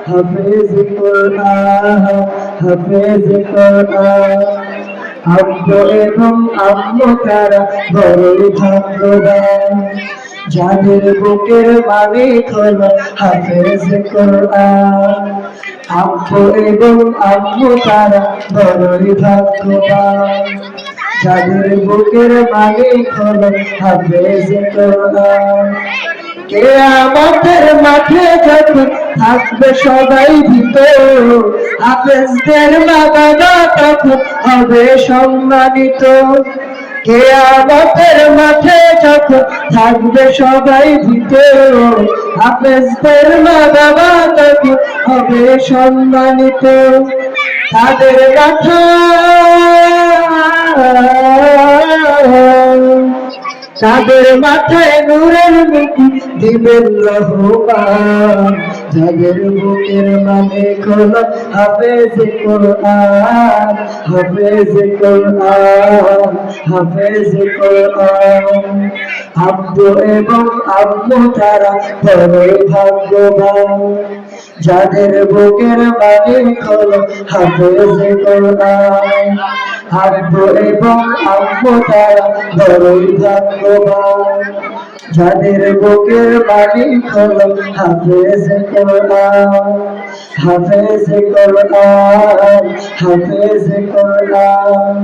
হাফেজ কোরআন, হাফেজ কোরআন। আব্বু এবং আম্মু তারা বড়ই ভাগ্যবান, যাদের বুকের মালিক হলো হাফেজ কোরআন। আব্বু এবং আম্মু তারা বড়ই ভাগ্যবান, যাদের বুকের মালিক হলো হাফেজ কোরআন। কিয়ামতের মাঠে যখন থাকবে সবাই ভীত, হাফেজদের মা বাবা তখন হবে সম্মানিত। কিয়ামতের মাঠে যখন থাকবে সবাই ভীত, হাফেজদের মা বাবা তখন হবে সম্মানিত। তাদের কথা তাদের মাথায় নূরের মুকুট দিবেন রহমান, যাদের বুকের মালিক হলো হাফেজ কোরআন, হাফেজ কোরআন, হাফেজ কোরআন। আব্বু এবং আম্মু তারা বড়ই ভাগ্যবান, যাদের বুকের মালিক হলো হাফেজ কোরআন। আব্বু এবং আম্মু তারা বড়ই ভাগ্যবান, যাদের বুকের মালিক হলো হাফেজ কোরআন, হাফেজ কোরআন, হাফেজ কোরআন।